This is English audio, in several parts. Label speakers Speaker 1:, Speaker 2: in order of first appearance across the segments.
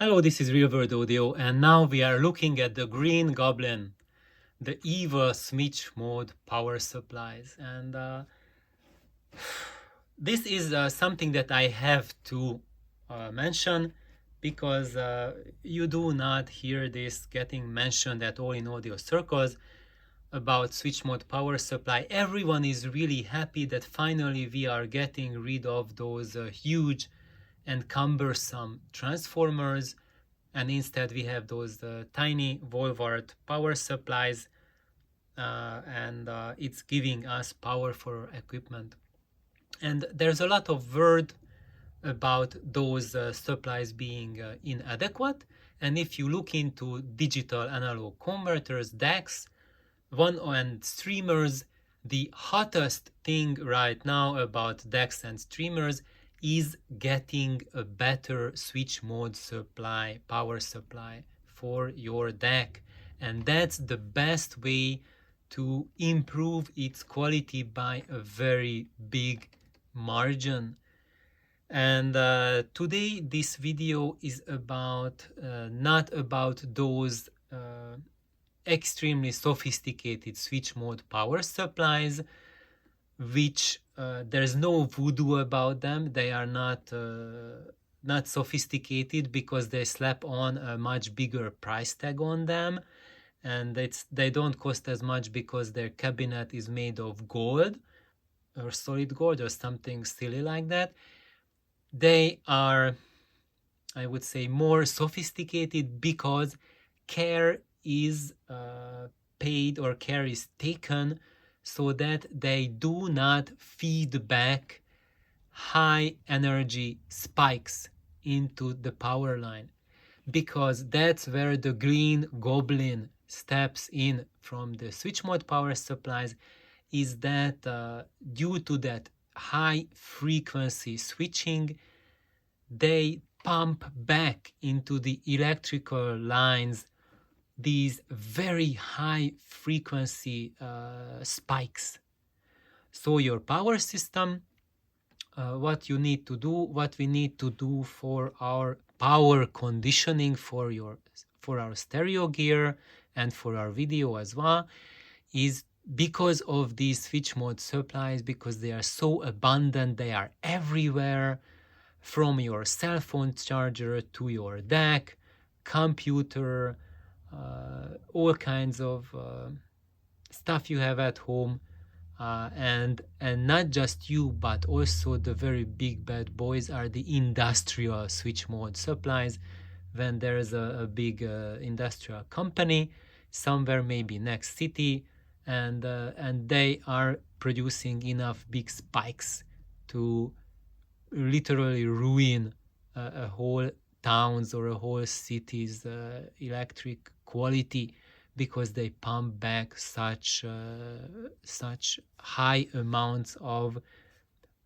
Speaker 1: Hello, this is Real World Audio, and now we are looking at the Green Goblin, the evil switch mode power supplies. And this is something that I have to mention because you do not hear this getting mentioned at all in audio circles about switch mode power supply. Everyone is really happy that finally we are getting rid of those huge and cumbersome transformers, and instead we have those tiny volt power supplies, and it's giving us power for equipment. And there's a lot of word about those supplies being inadequate. And if you look into digital analog converters, DACs, and streamers, the hottest thing right now about DACs and streamers is getting a better switch mode supply, power supply for your DAC. And that's the best way to improve its quality by a very big margin. And today this video is about not about those extremely sophisticated switch mode power supplies, which there's no voodoo about them. They are not sophisticated because they slap on a much bigger price tag on them, and they don't cost as much because their cabinet is made of gold or solid gold or something silly like that. They are, I would say, more sophisticated because care is paid, or care is taken so that they do not feed back high energy spikes into the power line, because that's where the Green Goblin steps in from the switch mode power supplies, is that due to that high frequency switching, they pump back into the electrical lines these very high frequency spikes. So your power system, what we need to do for our power conditioning for our stereo gear and for our video as well, is, because of these switch mode supplies, because they are so abundant, they are everywhere, from your cell phone charger to your DAC, computer, all kinds of stuff you have at home, and not just you, but also the very big bad boys are the industrial switch mode supplies. When there's a big industrial company somewhere, maybe next city, and they are producing enough big spikes to literally ruin a whole town's or a whole city's electric quality, because they pump back such high amounts of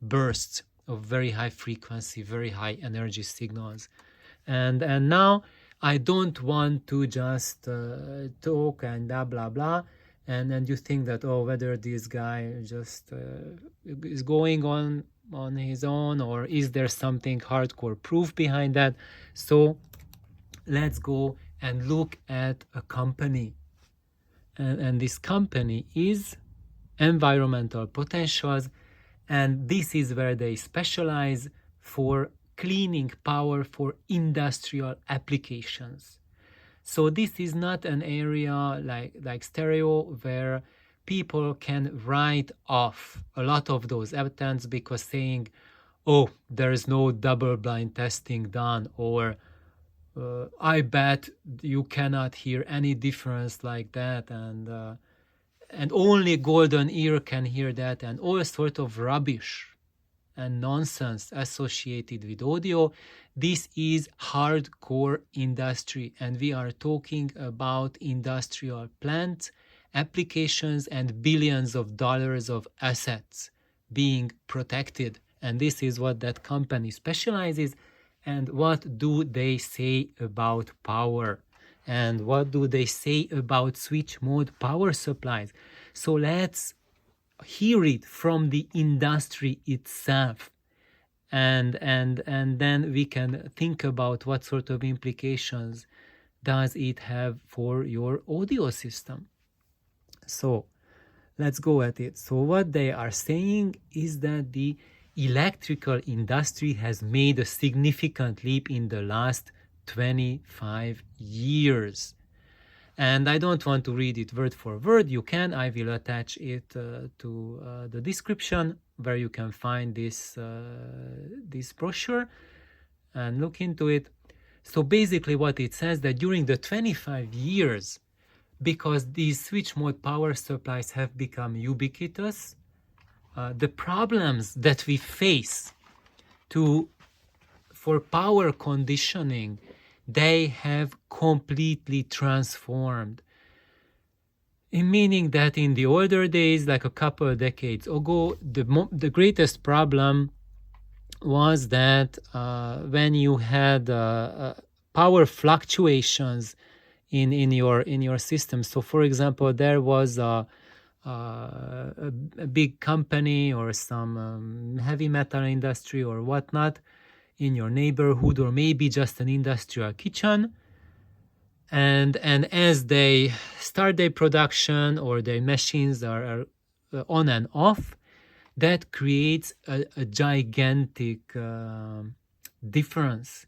Speaker 1: bursts of very high frequency, very high energy signals. And now I don't want to just talk and blah blah blah, and you think that, oh, whether this guy just is going on his own, or is there something hardcore proof behind that. So let's go and look at a company, and this company is Environmental Potentials, and this is where they specialize for cleaning power for industrial applications. So this is not an area like stereo where people can write off a lot of those evidence because saying, oh, there is no double-blind testing done, or I bet you cannot hear any difference like that, and only golden ear can hear that, and all sort of rubbish and nonsense associated with audio. This is hardcore industry, and we are talking about industrial plant applications and billions of dollars of assets being protected. And this is what that company specializes. And what do they say about power? And what do they say about switch mode power supplies? So let's hear it from the industry itself. and then we can think about what sort of implications does it have for your audio system. So let's go at it. So what they are saying is that the electrical industry has made a significant leap in the last 25 years. And I don't want to read it word for word. You can. I will attach it to the description where you can find this brochure and look into it. So basically what it says that during the 25 years, because these switch mode power supplies have become ubiquitous, the problems that we face for power conditioning, they have completely transformed. Meaning that in the older days, like a couple of decades ago, the greatest problem was that when you had power fluctuations in your system. So for example, there was a big company or some heavy metal industry or whatnot in your neighborhood, or maybe just an industrial kitchen, and as they start their production or their machines are on and off, that creates a gigantic difference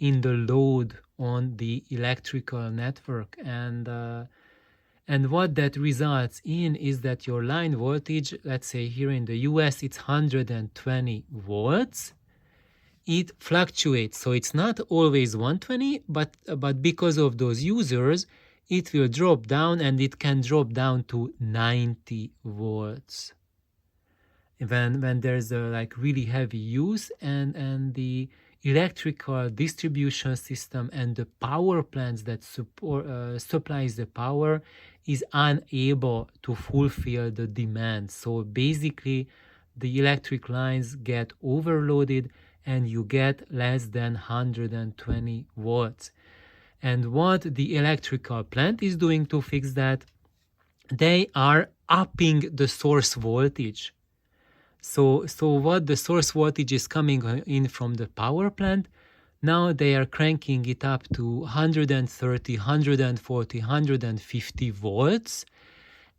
Speaker 1: in the load on the electrical network, and what that results in is that your line voltage, let's say here in the US, it's 120 volts. It fluctuates, so it's not always 120, but because of those users, it will drop down, and it can drop down to 90 volts when there's a like really heavy use, and the electrical distribution system and the power plants that supplies the power is unable to fulfill the demand. So basically the electric lines get overloaded and you get less than 120 volts. And what the electrical plant is doing to fix that, they are upping the source voltage. So what the source voltage is coming in from the power plant, now they are cranking it up to 130, 140, 150 volts.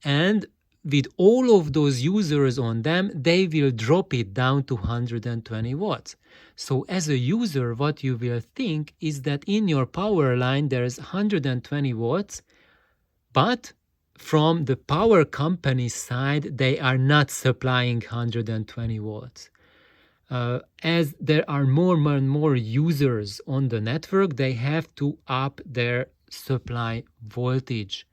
Speaker 1: And with all of those users on them, they will drop it down to 120 watts. So as a user, what you will think is that in your power line, there's 120 watts, but from the power company's side, they are not supplying 120 watts. As there are more and more users on the network, they have to up their supply voltage.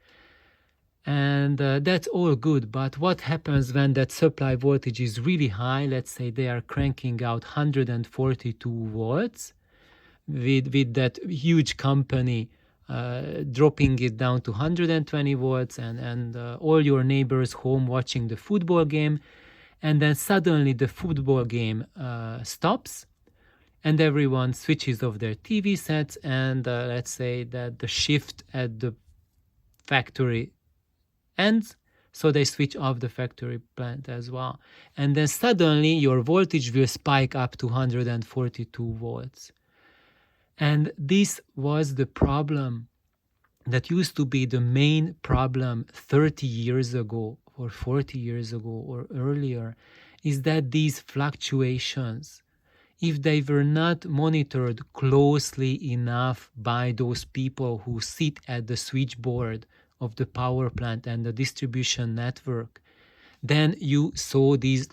Speaker 1: And that's all good, but what happens when that supply voltage is really high? Let's say they are cranking out 142 watts with that huge company dropping it down to 120 watts, and all your neighbors home watching the football game, and then suddenly the football game stops and everyone switches off their TV sets, and let's say that the shift at the factory ends, so they switch off the factory plant as well. And then suddenly your voltage will spike up to 142 volts. And this was the problem that used to be the main problem 30 years ago or 40 years ago or earlier, is that these fluctuations, if they were not monitored closely enough by those people who sit at the switchboard of the power plant and the distribution network, then you saw these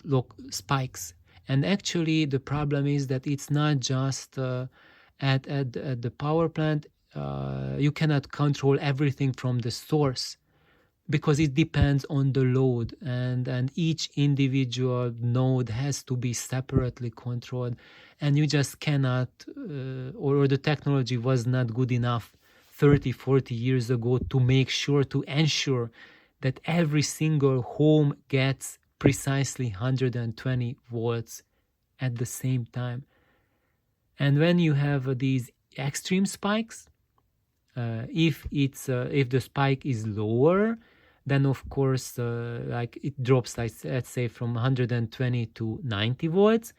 Speaker 1: spikes. And actually the problem is that it's not just at the power plant. You cannot control everything from the source because it depends on the load, and each individual node has to be separately controlled, and you just cannot, or the technology was not good enough 30, 40 years ago to ensure that every single home gets precisely 120 volts at the same time. And when you have these extreme spikes, if the spike is lower, then of course like it drops, like let's say from 120 to 90 volts,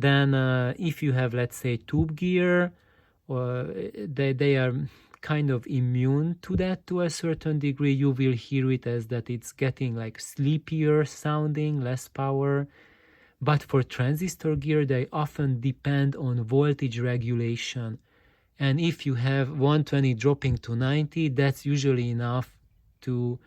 Speaker 1: Then if you have, let's say, tube gear, they are kind of immune to that to a certain degree. You will hear it as that it's getting like sleepier sounding, less power. But for transistor gear, they often depend on voltage regulation. And if you have 120 dropping to 90, that's usually enough to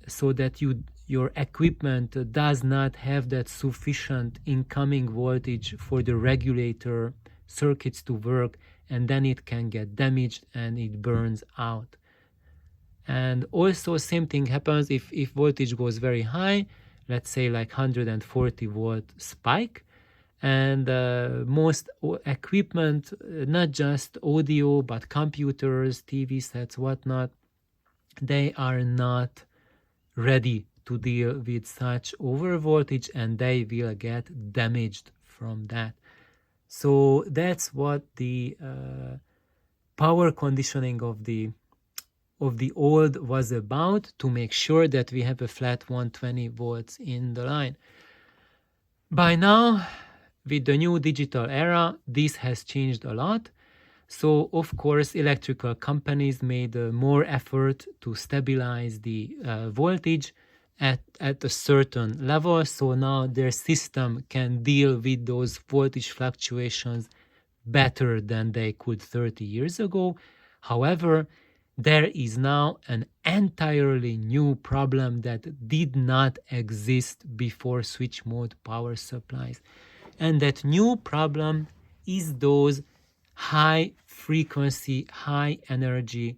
Speaker 1: so that your equipment does not have that sufficient incoming voltage for the regulator circuits to work, and then it can get damaged and it burns out. And also same thing happens if voltage goes very high, let's say like 140 volt spike, and most equipment, not just audio but computers, TV sets, whatnot, they are not ready to deal with such over voltage, and they will get damaged from that. So that's what the power conditioning of the old was about, to make sure that we have a flat 120 volts in the line. By now, with the new digital era, this has changed a lot. So of course, electrical companies made more effort to stabilize the voltage at a certain level. So now their system can deal with those voltage fluctuations better than they could 30 years ago. However, there is now an entirely new problem that did not exist before switch mode power supplies. And that new problem is those high frequency, high energy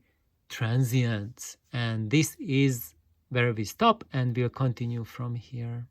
Speaker 1: transients. And this is where we stop, and we'll continue from here.